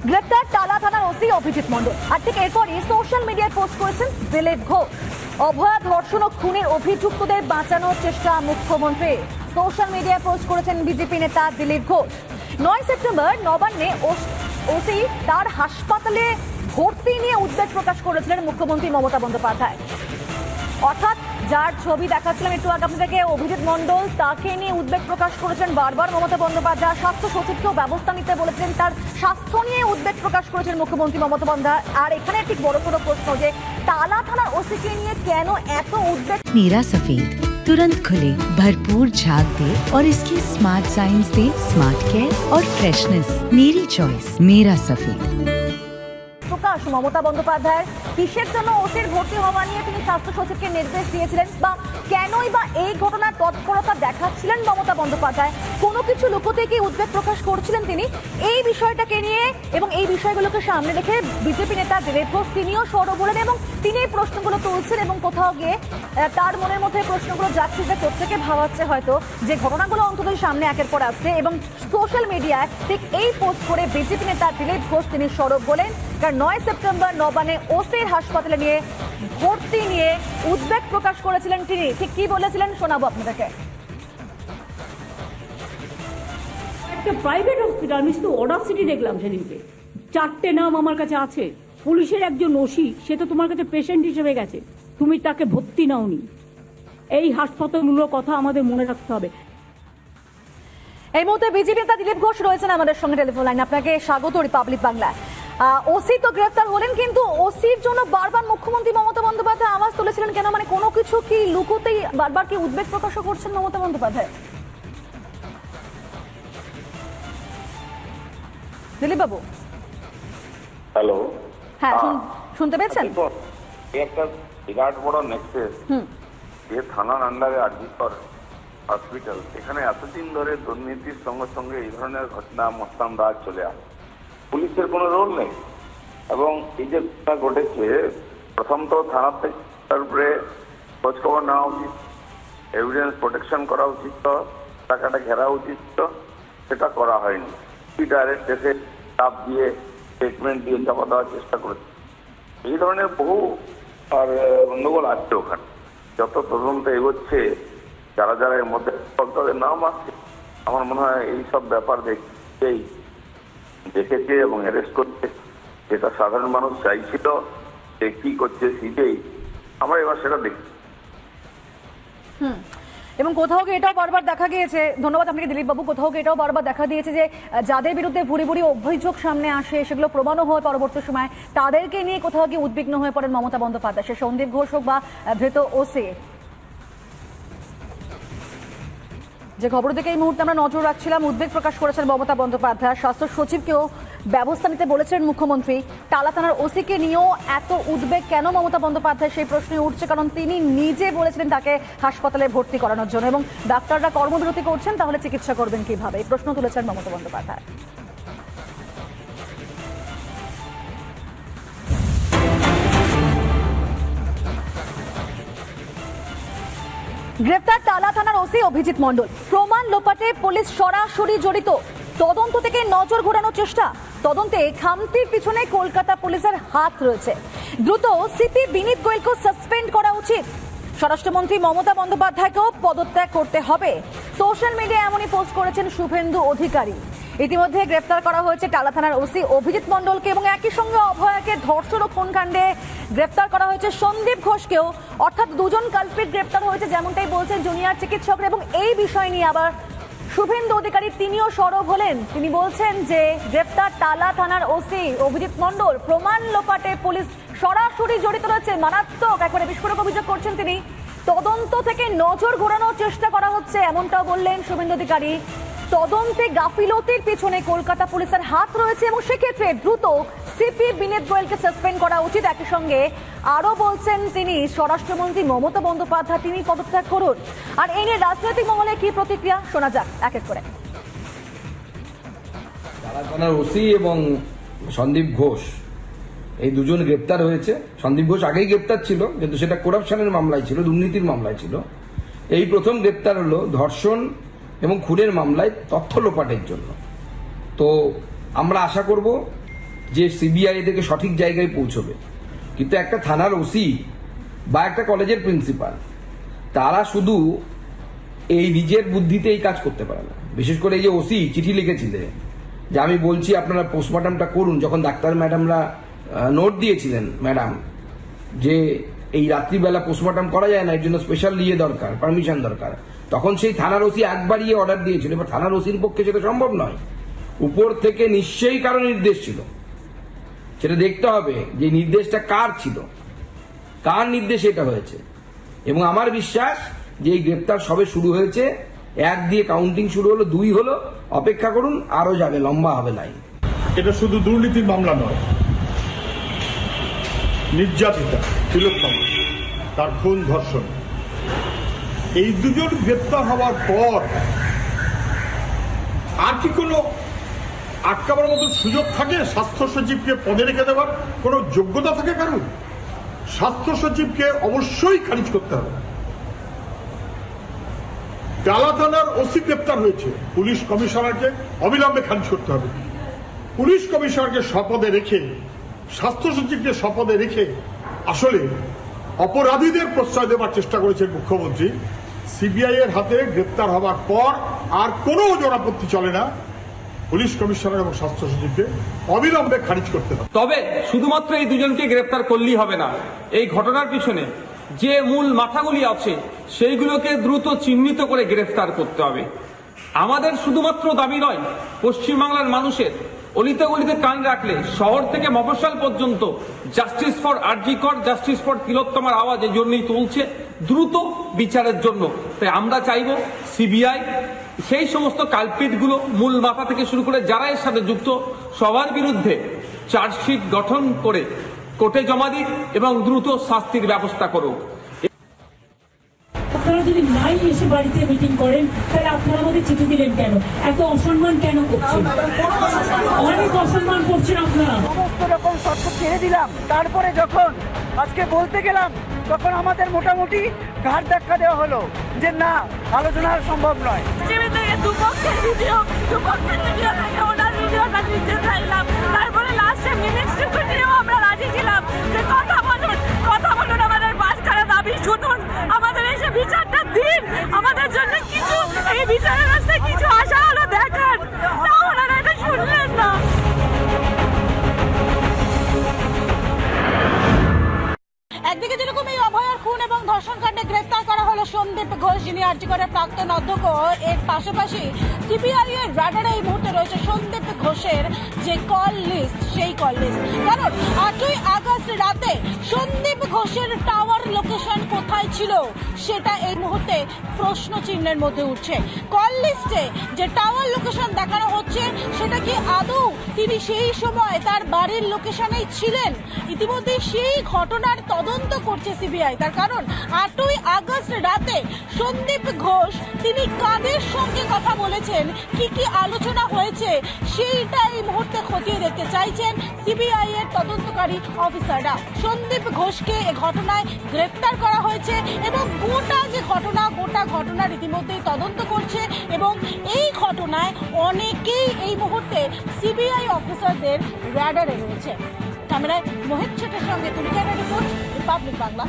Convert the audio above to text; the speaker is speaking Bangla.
গ্রেপ্তার টালা থানার ওসি অভিজিৎ মণ্ডল। আর ঠিক এরপরই সোশ্যাল মিডিয়ায় পোস্ট করেছেন দিলীপ ঘোষ। অভয়া ধর্ষণ ও খুনের অভিযুক্তদের বাঁচানোর চেষ্টা মুখ্যমন্ত্রী। সোশ্যাল মিডিয়ায় পোস্ট করেছেন বিজেপি নেতা দিলীপ ঘোষ। 9 সেপ্টেম্বর নবান্নে ওসি তার হাসপাতালে ভর্তি নিয়ে উদ্বেগ প্রকাশ করেছিলেন মুখ্যমন্ত্রী মমতা বন্দ্যোপাধ্যায়। অর্থাৎ যার ছবি দেখাচ্ছিলাম একটু আগে আপনাদেরকে, অভিজিৎ মণ্ডল, তাকে নিয়ে উদ্বেগ প্রকাশ করেছেন বারবার মমতা বন্দ্যোপাধ্যায়। স্বাস্থ্য সচিবকেও ব্যবস্থা নিতে বলেছিলেন, তার স্বাস্থ্য নিয়ে উদ্বেগ প্রকাশ করেছেন মুখ্যমন্ত্রী মমতা বন্দ্যোপাধ্যায়। আর এখানে একটি বড় প্রশ্ন যে টালা থানার ওসিকে নিয়ে কেন এত উদ্বেগ। नीरा सफेद तुरंत खुले, भरपूर झाग दे और इसकी स्मार्ट साइंस दे स्मार्ट केयर और फ्रेशनेस। मेरी चॉइस मेरा सफेद। প্রকাশ মমতা বন্দ্যোপাধ্যায়ের কিসের জন্য ওসির ভর্তি হওয়া নিয়ে তিনি স্বাস্থ্য সচিবকে নির্দেশ দিয়েছিলেন, বা কেনই বা এই ঘটনার তৎপরতা দেখাচ্ছিলেন মমতা বন্দ্যোপাধ্যায়? কোনো কিছু লুকোতে কি উদ্বেগ প্রকাশ করছিলেন তিনি? এই বিষয়টাকে নিয়ে এবং এই বিষয়গুলোকে সামনে রেখে বিজেপি নেতা দিলীপ ঘোষ তিনিও সরব হলেন এবং তিনি এই প্রশ্নগুলো তুলছেন এবং কোথাও গিয়ে তার মনের মধ্যে প্রশ্নগুলো যাচ্ছে যে প্রত্যেকে ভাবাচ্ছে হয়তো যে ঘটনাগুলো অন্তত সামনে একের পর আসছে। এবং সোশ্যাল মিডিয়ায় ঠিক এই পোস্ট করে বিজেপি নেতা দিলীপ ঘোষ তিনি সরব হলেন, কারণ 9 সেপ্টেম্বর নবান্নে ওসির হাসপাতালে নিয়ে ভর্তি নিয়ে উদ্বেগ প্রকাশ করেছিলেন তিনি। ঠিক কি বলেছিলেন শোনাবো আপনাদেরকে। একটা প্রাইভেট হসপিটাল, আমি শুধু অডাসিটি দেখলাম সেদিনকে। 4টে নাম আমার কাছে আছে। পুলিশের একজন ওসি, সে তো তোমার কাছে পেশেন্ট হিসেবে গেছে, তুমি তাকে ভর্তি নাওনি। এই হাসপাতালগুলোর কথা আমাদের মনে রাখতে হবে। এই মুহূর্তে বিজেপি নেতা দিলীপ ঘোষ রয়েছেন আমাদের সঙ্গে টেলিফোন লাইনে। আপনাকে স্বাগত রিপাবলিক বাংলায়। ওসি তো গ্রেফতার হলেন, কিন্তু ওসির জন্য বারবার মুখ্যমন্ত্রী মমতা বন্দ্যোপাধ্যায় আওয়াজ তুলেছিলেন কেন? মানে কোনো কিছু কি লুকোতেই বারবার কি উদ্বেগ প্রকাশ করছেন মমতা বন্দ্যোপাধ্যায়? দিলীপ বাবু, হ্যালো। হ্যাঁ, শুনতে পেয়েছেন? একটা বিরাট বড় নেক্সেস যে থানার আন্ডারে আরজিকর হসপিটাল, এখানে এতদিন ধরে দুর্নীতির সঙ্গে সঙ্গে এই ধরনের ঘটনা মস্তান রাজ চলে আসে, পুলিশের কোনো রোল নেই। এবং এই যে ঘটনা ঘটেছে, প্রথম তো থানার থেকে তার উপরে খোঁজখবর নেওয়া উচিত, এভিডেন্স প্রোটেকশন করা উচিত, টাকাটা ঘেরা উচিত, সেটা করা হয়নি। ডাইরেক্ট এসে চাপ দিয়ে স্টেটমেন্ট দিয়ে চাপা দেওয়ার চেষ্টা করেছে। এই ধরনের বহু আর গন্ডগোল আছে ওখানে। যত তদন্ত এগোচ্ছে, যারা যারা এর মধ্যে তাদের নাম আসছে, আমার মনে হয় এইসব ব্যাপার দেখেছে এবং অ্যারেস্ট করছে, যেটা সাধারণ মানুষ চাইছিল যে কি করছে সিবিআই, আমরা এবার সেটা দেখি। এবং কোথাও গিয়ে এটাও বারবার দেখা গিয়েছে, ধন্যবাদ আপনাকে দিলীপ বাবু, কোথাও গিয়ে এটাও বারবার দেখা দিয়েছে যে যাদের বিরুদ্ধে ভুরি ভুরি অভিযোগ সামনে আসে, সেগুলো প্রমাণও হয় পরবর্তী সময়, তাদেরকে নিয়ে কোথাও গিয়ে উদ্বিগ্ন হয়ে পড়েন মমতা বন্দ্যোপাধ্যায়। সে সন্দীপ ঘোষ হোক বা ধৃত ওসি। যে খবর থেকে এই মুহূর্তে আমরা নজর রাখছিলাম, উদ্বেগ প্রকাশ করেছেন মমতা বন্দ্যোপাধ্যায়। স্বাস্থ্য সচিবকেও ব্যবস্থা নিতে বলেছেন মুখ্যমন্ত্রী। টালা থানার ওসিকে নিয়েও এত উদ্বেগ কেন মমতা বন্দ্যোপাধ্যায়, সেই প্রশ্নে উঠছে, কারণ তিনি নিজে বলেছিলেন তাকে হাসপাতালে ভর্তি করানোর জন্য, এবং ডাক্তাররা কর্মবিরতি করছেন, তাহলে চিকিৎসা করবেন কিভাবে, এই প্রশ্ন তুলেছেন মমতা বন্দ্যোপাধ্যায়। গ্রেফতার টালা থানার ওসি অভিজিৎ মণ্ডল। প্রমাণ লোপাটে পুলিশ সরাসরি জড়িত। তদন্ত থেকে নজর ঘোরানোর চেষ্টা। তদন্তে খামতির পিছনে কলকাতা পুলিশের হাত রয়েছে। দ্রুত সিপি বিনীত গোয়েলকে সাসপেন্ড করা উচিত। স্বরাষ্ট্রমন্ত্রী মমতা বন্দ্যোপাধ্যায়কেও পদত্যাগ করতে হবে। সোশ্যাল মিডিয়ায় এমনই পোস্ট করেছেন শুভেন্দু অধিকারী। ইতিমধ্যে গ্রেফতার করা হয়েছে টালা থানার ওসি অভিজিৎ মণ্ডলকে, এবং একই সঙ্গে অভয়াকে ধর্ষণ ও খুনকাণ্ডে গ্রেফতার করা হয়েছে সন্দীপ ঘোষকেও। অর্থাৎ দুজন কালপ্রিট গ্রেফতার হয়েছে, যেমনটাই বলছেন জুনিয়র চিকিৎসকরা। এবং এই বিষয় নিয়ে আবার শুভেন্দু অধিকারী তিনিও সরব হলেন। তিনি বলছেন যে গ্রেফতার টালা থানার ওসি অভিজিৎ মণ্ডল, প্রমাণ লোপাটে পুলিশ সরাসরি জড়িত রয়েছে। মারাত্মক একবারে বিস্ফোরক অভিযোগ করছেন তিনি। তদন্ত থেকে নজর ঘোরানোর চেষ্টা করা হচ্ছে, এমনটাও বললেন শুভেন্দু অধিকারী। তদন্তে গাফিলতির পিছনে কলকাতা পুলিশের হাত রয়েছে, এবং সেক্ষেত্রে দ্রুত সিপি বিনীত গোয়েলকে সাসপেন্ড করা উচিত। একই সঙ্গে আরো বলছেন তিনি, স্বরাষ্ট্রমন্ত্রী মমতা বন্দ্যোপাধ্যায় তিনি পদত্যাগ করুন। আর এই নিয়ে রাজনৈতিক মহলে কি প্রতিক্রিয়া শোনা যাক এক এক করে। টালা থানার ওসি এবং সন্দীপ ঘোষ, এই দুজন গ্রেপ্তার হয়েছে। সন্দীপ ঘোষ আগেই গ্রেপ্তার ছিল, কিন্তু সেটা করাপশনের মামলায় ছিল, দুর্নীতির মামলায় ছিল। এই প্রথম গ্রেপ্তার হলো ধর্ষণ এবং খুনের মামলায় তথ্য লোপাটের জন্য। তো আমরা আশা করব যে সিবিআই এদেরকে সঠিক জায়গায় পৌঁছবে, কিন্তু একটা থানার ওসি বা একটা কলেজের প্রিন্সিপাল তারা শুধু এই নিজের বুদ্ধিতে এই কাজ করতে পারে না। বিশেষ করে এই যে ওসি চিঠি লিখেছিলেন যে আমি বলছি আপনারা পোস্টমর্টমটা করুন, যখন ডাক্তার ম্যাডামরা নোট দিয়েছিলেন ম্যাডাম যে এই রাত্রিবেলা পোস্টমর্টম করা যায় না, এর জন্য স্পেশাল দরকার, পারমিশন দরকার, তখন সেই থানার ওসি একবার অর্ডার দিয়েছিল। এবার থানার ওসির পক্ষে সেটা সম্ভব নয়, উপর থেকে নিশ্চয়ই কারো নির্দেশ ছিল, সেটা দেখতে হবে যে নির্দেশটা কার ছিল, কার নির্দেশে এটা হয়েছে। এবং আমার বিশ্বাস যে এই গ্রেপ্তার সবে শুরু হয়েছে, 1 দিয়ে কাউন্টিং শুরু হলো, 2 হলো, অপেক্ষা করুন, আরো যাবে, লম্বা হবে লাইন। এটা শুধু দুর্নীতির মামলা নয়, নির্যাতিতা তিলোত্তমা, তার খুন ধর্ষণ, এই দুজন গ্রেপ্তার হওয়ার পর আর কি কোনো আটকাবার মতো সুযোগ থাকে? স্বাস্থ্য সচিবকে পদে রেখে দেওয়ার কোনো যোগ্যতা থাকে কারণ? স্বাস্থ্য সচিবকে অবশ্যই খারিজ করতে হবে। ডালা থানার ওসি গ্রেপ্তার হয়েছে, পুলিশ কমিশনারকে অবিলম্বে খারিজ করতে হবে। পুলিশ কমিশনারকে শপথে রেখে, স্বাস্থ্য সচিবকে শপথে রেখে আসলে অপরাধীদের প্রশ্রয় দেওয়ার চেষ্টা করেছেন মুখ্যমন্ত্রী। সিবিআই এর হাতে গ্রেপ্তার হওয়ার পর আর কোনো জনআপত্তি চলে না, পুলিশ কমিশনার এবং স্বাস্থ্য সচিবকে অবিলম্বে খারিজ করতে হবে। তবে শুধুমাত্র এই দুজনকে গ্রেপ্তার করলেই হবে না, এই ঘটনার পিছনে যে মূল মাথাগুলি আছে সেইগুলোকে দ্রুত চিহ্নিত করে গ্রেফতার করতে হবে। আমাদের শুধুমাত্র দাবি নয়, পশ্চিমবাংলার মানুষের অলিতে গলিতে কান রাখলে শহর থেকে মফস্বল পর্যন্ত জাস্টিস ফর আরজি কর, জাস্টিস ফর তিলোত্তমার আওয়াজ এই জন্যই তুলছে, দ্রুত বিচারের জন্য। তাই আমরা চাইব সিবিআই সেই সমস্ত কালপিটগুলো মূল মাথা থেকে শুরু করে যারা এর সাথে যুক্ত সবার বিরুদ্ধে চার্জশিট গঠন করে কোর্টে জমা দিক এবং দ্রুত শাস্তির ব্যবস্থা করুক। আপনারা যদি নাই এসে বাড়িতে মিটিং করেন তাহলে আপনারা আমাদের চিঠি দিলেন কেন? এত অসম্মান কেন করছেন? অনেক অসম্মান করছেন আপনারা। সমস্ত রকম শর্ত ছেড়ে দিলাম, তারপরে যখন আজকে বলতে গেলাম তখন আমাদের মোটামুটি ঘাট ধাক্কা দেওয়া হলো যে না, আলোচনা সম্ভব নয়। দুপক্ষের ভিডিও থেকে ওনার ভিডিওটা নিতে চাইলাম, তারপরে লাস্টে মিনিস্ট্রিকে নিয়েও আমরা রাজি ছিলাম যে কথা বলুন, আমাদের বাচ্চারা দাবি শুনুন, আমাদের এসে বিচারটা দিন, আমাদের জন্য কিছু এই বিচারের রাস্তায় কিছু আশা হলো দেখান, না ওনারা এটা শুনলেন না। একদিকে যেরকম এই অভয়ার খুন এবং ধর্ষণ কাণ্ডে গ্রেফতার করা হলো সন্দীপ ঘোষ, যিনি আরজি করের প্রাক্তন অধ্যক্ষ, এর পাশাপাশি সিবিআই এর রাডারে এই মুহূর্তে রয়েছে সন্দীপ ঘোষের যে কল লিস্ট, সেই কল লিস্ট। কারণ 8ই আগস্ট রাতে সন্দীপ ঘোষের টাওয়ার লোকেশন কোথায় ছিল সেটা এই মুহূর্তে প্রশ্ন চিহ্নের মধ্যে উঠছে। কল লিস্টে যে টাওয়ার লোকেশন দেখানো হচ্ছে সেটা কি আদৌ তিনি সেই সময় তার বাড়ির লোকেশনেই ছিলেন? ইতিমধ্যে সেই ঘটনার তদন্ত করছে সিবিআই। তার কারণ 8ই আগস্ট রাতে সন্দীপ ঘোষ তিনি কাদের সঙ্গে কথা বলেছেন, কি কি আলোচনা হয়েছে সেইটা এই মুহূর্তে খতিয়ে দেখতে চাইছেন সিবিআই এর তদন্তকারী অফিসাররা। সন্দীপ ঘোষকে এ ঘটনায় গ্রেফতার করা হয়েছে এবং গোটা ঘটনার ইতিমধ্যেই তদন্ত করছে এবং এই ঘটনায় অনেকেই এই মুহূর্তে সিবিআই অফিসারদের রাডারে রয়েছে। ক্যামেরায় মোহিত শেঠের সঙ্গে তুলিকা রিপোর্ট, রিপাবলিক বাংলা।